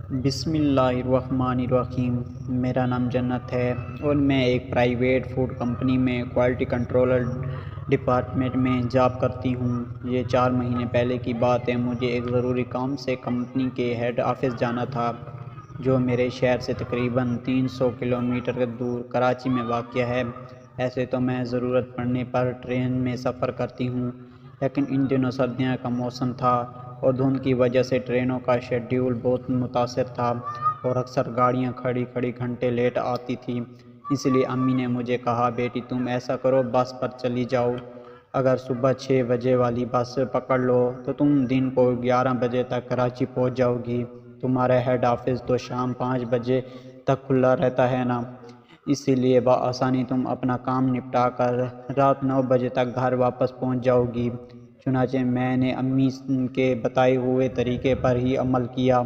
بسم اللہ الرحمن الرحیم۔ میرا نام جنت ہے اور میں ایک پرائیویٹ فوڈ کمپنی میں کوالٹی کنٹرولر ڈپارٹمنٹ میں جاب کرتی ہوں۔ یہ 4 مہینے پہلے کی بات ہے۔ مجھے ایک ضروری کام سے کمپنی کے ہیڈ آفس جانا تھا، جو میرے شہر سے تقریباً 300 کلومیٹر دور کراچی میں واقع ہے۔ ایسے تو میں ضرورت پڑنے پر ٹرین میں سفر کرتی ہوں، لیکن ان دنوں سردیوں کا موسم تھا اور دھند کی وجہ سے ٹرینوں کا شیڈیول بہت متاثر تھا اور اکثر گاڑیاں کھڑی گھنٹے لیٹ آتی تھیں۔ اس لیے امی نے مجھے کہا، بیٹی تم ایسا کرو، بس پر چلی جاؤ۔ اگر صبح 6 بجے والی بس پکڑ لو تو تم دن کو 11 بجے تک کراچی پہنچ جاؤ گی۔ تمہارا ہیڈ آفس تو شام 5 بجے تک کھلا رہتا ہے نا، اسی لیے بآسانی تم اپنا کام نپٹا کر رات 9 بجے تک گھر واپس پہنچ جاؤ گی۔ چنانچہ میں نے امی کے بتائے ہوئے طریقے پر ہی عمل کیا۔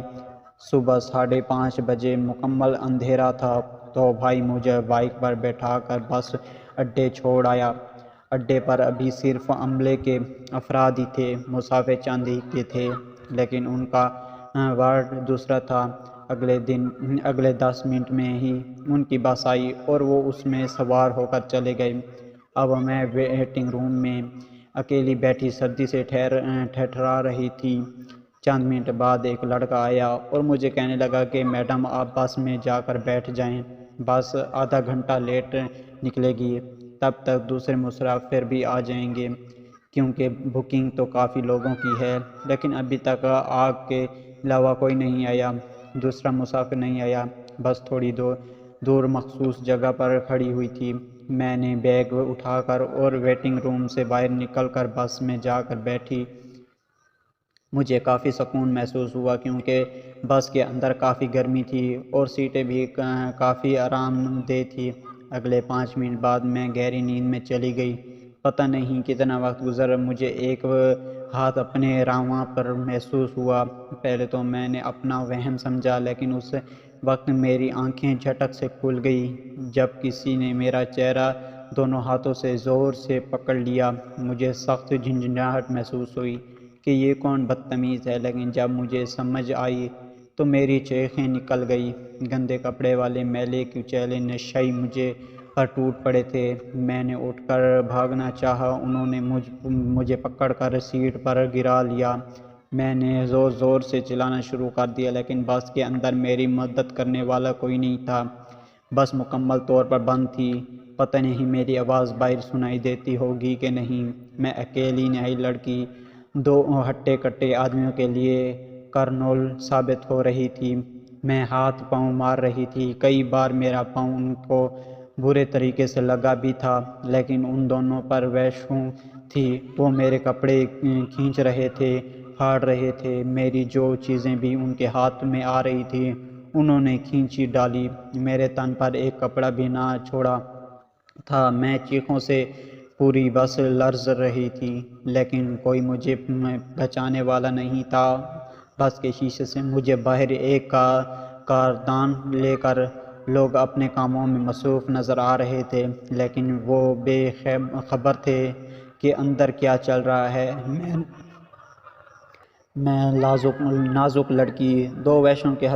صبح 5:30 بجے مکمل اندھیرا تھا تو بھائی مجھے بائک پر بٹھا کر بس اڈے چھوڑ آیا۔ اڈے پر ابھی صرف عملے کے افراد ہی تھے، مسافر چند ہی کے تھے، لیکن ان کا وارڈ دوسرا تھا۔ اگلے 10 منٹ میں ہی ان کی بس آئی اور وہ اس میں سوار ہو کر چلے گئے۔ اب میں ویٹنگ روم میں اکیلی بیٹھی سردی سے ٹھٹھرا رہی تھی۔ چند منٹ بعد ایک لڑکا آیا اور مجھے کہنے لگا کہ میڈم آپ بس میں جا کر بیٹھ جائیں، بس آدھا گھنٹہ لیٹ نکلے گی، تب تک دوسرے مسافر بھی آ جائیں گے، کیونکہ بکنگ تو کافی لوگوں کی ہے، لیکن ابھی تک آپ کے علاوہ کوئی نہیں آیا، دوسرا مسافر نہیں آیا۔ بس تھوڑی دور مخصوص جگہ پر کھڑی ہوئی تھی۔ میں نے بیگ اٹھا کر اور ویٹنگ روم سے باہر نکل کر بس میں جا کر بیٹھی۔ مجھے کافی سکون محسوس ہوا، کیونکہ بس کے اندر کافی گرمی تھی اور سیٹیں بھی کافی آرام دہ تھی۔ اگلے 5 منٹ بعد میں گہری نیند میں چلی گئی۔ پتہ نہیں کتنا وقت گزرا، مجھے ایک ہاتھ اپنے رواں پر محسوس ہوا۔ پہلے تو میں نے اپنا وہم سمجھا، لیکن اس وقت میری آنکھیں جھٹک سے کھل گئی جب کسی نے میرا چہرہ دونوں ہاتھوں سے زور سے پکڑ لیا۔ مجھے سخت جھنجھناہٹ محسوس ہوئی کہ یہ کون بدتمیز ہے، لیکن جب مجھے سمجھ آئی تو میری چیخیں نکل گئی۔ گندے کپڑے والے میلے کچیلے نشئی مجھے پر ٹوٹ پڑے تھے۔ میں نے اٹھ کر بھاگنا چاہا، انہوں نے مجھے پکڑ کر سیٹ پر گرا لیا۔ میں نے زور سے چلانا شروع کر دیا، لیکن بس کے اندر میری مدد کرنے والا کوئی نہیں تھا۔ بس مکمل طور پر بند تھی۔ پتہ نہیں میری آواز باہر سنائی دیتی ہوگی کہ نہیں۔ میں اکیلی نہائی لڑکی 2 ہٹے کٹے آدمیوں کے لیے کرنول ثابت ہو رہی تھی۔ میں ہاتھ پاؤں مار رہی تھی، کئی بار میرا پاؤں ان کو برے طریقے سے لگا بھی تھا، لیکن ان دونوں پر وحشوں تھی۔ وہ میرے کپڑے کھینچ رہے تھے، پھاڑ رہے تھے، میری جو چیزیں بھی ان کے ہاتھ میں آ رہی تھی انہوں نے کھینچی ڈالی۔ میرے تن پر ایک کپڑا بھی نہ چھوڑا تھا۔ میں چیخوں سے پوری بس لرز رہی تھی، لیکن کوئی مجھے بچانے والا نہیں تھا۔ بس کے شیشے سے مجھے باہر ایک کاردان لے کر لوگ اپنے کاموں میں مصروف نظر آ رہے تھے، لیکن وہ بے خبر تھے کہ اندر کیا چل رہا ہے۔ میں نازک لڑکی 2 وحشوں کے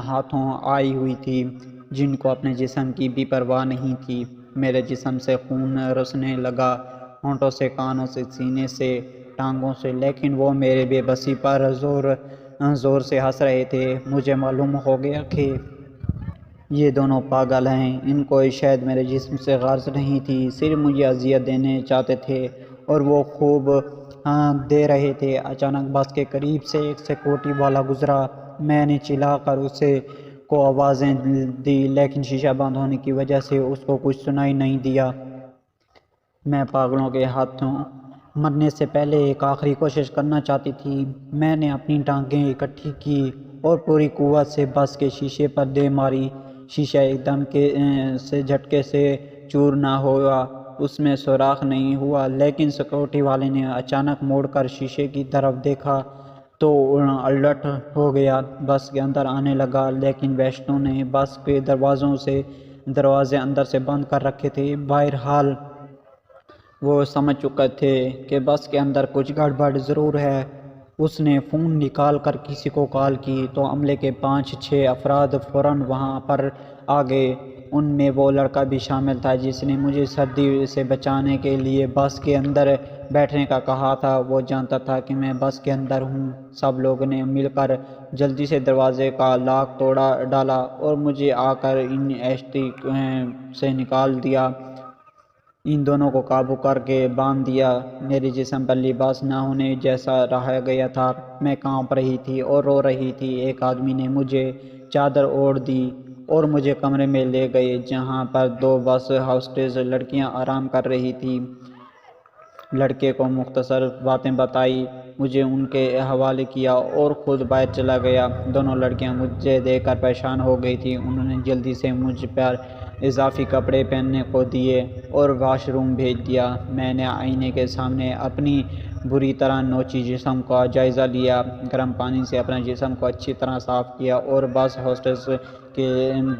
ہاتھوں آئی ہوئی تھی، جن کو اپنے جسم کی بھی پرواہ نہیں تھی۔ میرے جسم سے خون رسنے لگا، ہونٹوں سے، کانوں سے، سینے سے، ٹانگوں سے، لیکن وہ میرے بے بسی پر زور سے ہنس رہے تھے۔ مجھے معلوم ہو گیا کہ یہ دونوں پاگل ہیں، ان کو شاید میرے جسم سے غرض نہیں تھی، صرف مجھے اذیت دینے چاہتے تھے، اور وہ خوب دے رہے تھے۔ اچانک بس کے قریب سے ایک سیکورٹی والا گزرا۔ میں نے چلا کر اسے کو آوازیں دی، لیکن شیشہ بند ہونے کی وجہ سے اس کو کچھ سنائی نہیں دیا۔ میں پاگلوں کے ہاتھوں مرنے سے پہلے ایک آخری کوشش کرنا چاہتی تھی۔ میں نے اپنی ٹانگیں اکٹھی کی اور پوری قوت سے بس کے شیشے پر دے ماری۔ شیشہ ایک دم سے جھٹکے سے چور نہ ہوا، اس میں سوراخ نہیں ہوا، لیکن سیکورٹی والے نے اچانک موڑ کر شیشے کی طرف دیکھا تو الرٹ ہو گیا۔ بس کے اندر آنے لگا، لیکن وحشتوں نے بس کے دروازے اندر سے بند کر رکھے تھے۔ بہرحال وہ سمجھ چکے تھے کہ بس کے اندر کچھ گڑبڑ ضرور ہے۔ اس نے فون نکال کر کسی کو کال کی تو عملے کے 5-6 افراد فوراً وہاں پر آ گئے۔ ان میں وہ لڑکا بھی شامل تھا جس نے مجھے سردی سے بچانے کے لیے بس کے اندر بیٹھنے کا کہا تھا۔ وہ جانتا تھا کہ میں بس کے اندر ہوں۔ سب لوگوں نے مل کر جلدی سے دروازے کا لاک توڑ ڈالا اور مجھے آ کر ان ایشتی سے نکال دیا۔ ان دونوں کو قابو کر کے باندھ دیا۔ میرے جسم پر لباس نہ ہونے جیسا رہا گیا تھا۔ میں کانپ رہی تھی اور رو رہی تھی۔ ایک آدمی نے مجھے چادر اوڑھ دی اور مجھے کمرے میں لے گئے جہاں پر 2 بس ہاسٹس لڑکیاں آرام کر رہی تھیں۔ لڑکے کو مختصر باتیں بتائی، مجھے ان کے حوالے کیا اور خود باہر چلا گیا۔ دونوں لڑکیاں مجھے دیکھ کر پریشان ہو گئی تھیں۔ انہوں نے جلدی سے مجھ پر اضافی کپڑے پہننے کو دیے اور واش روم بھیج دیا۔ میں نے آئینے کے سامنے اپنی بری طرح نوچی جسم کا جائزہ لیا، گرم پانی سے اپنے جسم کو اچھی طرح صاف کیا اور بس ہاسٹس کے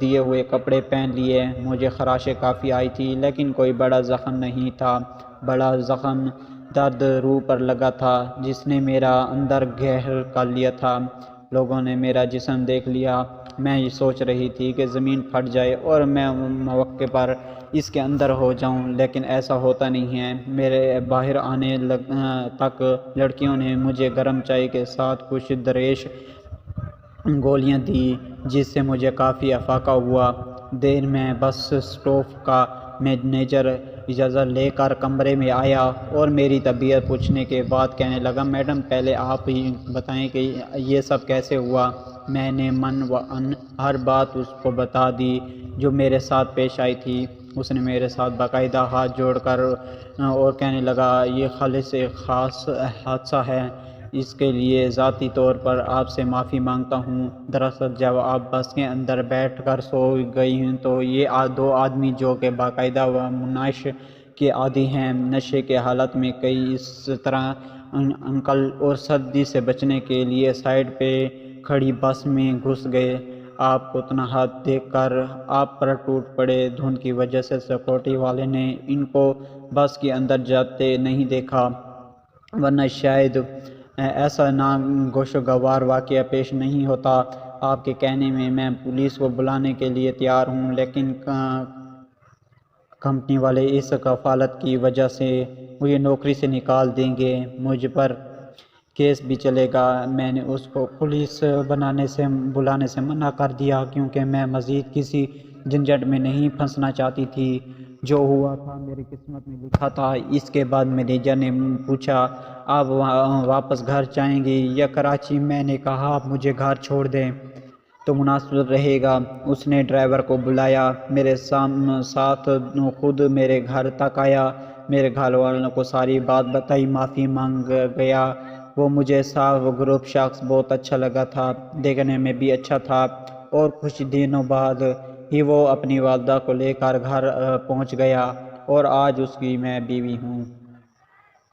دیے ہوئے کپڑے پہن لیے۔ مجھے خراشیں کافی آئی تھی لیکن کوئی بڑا زخم نہیں تھا۔ بڑا زخم درد روح پر لگا تھا جس نے میرا اندر گہر کر لیا تھا۔ لوگوں نے میرا جسم دیکھ لیا۔ میں یہ سوچ رہی تھی کہ زمین پھٹ جائے اور میں موقع پر اس کے اندر ہو جاؤں، لیکن ایسا ہوتا نہیں ہے۔ میرے باہر آنے تک لڑکیوں نے مجھے گرم چائے کے ساتھ کچھ دریش گولیاں دی جس سے مجھے کافی افاقہ ہوا۔ دیر میں بس اسٹاپ کا مینیجر اجازت لے کر کمرے میں آیا اور میری طبیعت پوچھنے کے بعد کہنے لگا، میڈم پہلے آپ ہی بتائیں کہ یہ سب کیسے ہوا۔ میں نے من و ان ہر بات اس کو بتا دی جو میرے ساتھ پیش آئی تھی۔ اس نے میرے ساتھ باقاعدہ ہاتھ جوڑ کر اور کہنے لگا، یہ خالص ایک خاص حادثہ ہے، اس کے لیے ذاتی طور پر آپ سے معافی مانگتا ہوں۔ دراصل جب آپ بس کے اندر بیٹھ کر سو گئی ہیں تو یہ 2 آدمی جو کہ باقاعدہ مناش کے عادی ہیں، نشے کے حالت میں کئی اس طرح انکل اور سردی سے بچنے کے لیے سائیڈ پہ کھڑی بس میں گھس گئے۔ آپ کو تنہا دیکھ کر آپ پر ٹوٹ پڑے۔ دھند کی وجہ سے سیکورٹی والے نے ان کو بس کے اندر جاتے نہیں دیکھا، ورنہ شاید ایسا ناگوشگوار واقعہ پیش نہیں ہوتا۔ آپ کے کہنے میں پولیس کو بلانے کے لیے تیار ہوں، لیکن کمپنی والے اس کفالت کی وجہ سے مجھے نوکری سے نکال دیں گے۔ مجھ پر کیس بھی چلے گا۔ میں نے اس کو پولیس بلانے سے منع کر دیا کیونکہ میں مزید کسی جھنجٹ میں نہیں پھنسنا چاہتی تھی۔ جو ہوا تھا میری قسمت میں لکھا تھا۔ اس کے بعد مینیجر نے پوچھا، آپ واپس گھر جائیں گی یا کراچی؟ میں نے کہا، آپ مجھے گھر چھوڑ دیں تو مناسب رہے گا۔ اس نے ڈرائیور کو بلایا، میرے ساتھ خود میرے گھر تک آیا، میرے گھر والوں کو ساری بات بتائی، معافی مانگ گیا۔ وہ مجھے صاف گروپ شخص بہت اچھا لگا تھا، دیکھنے میں بھی اچھا تھا، اور کچھ دنوں بعد ہی وہ اپنی والدہ کو لے کر گھر پہنچ گیا اور آج اس کی میں بیوی ہوں۔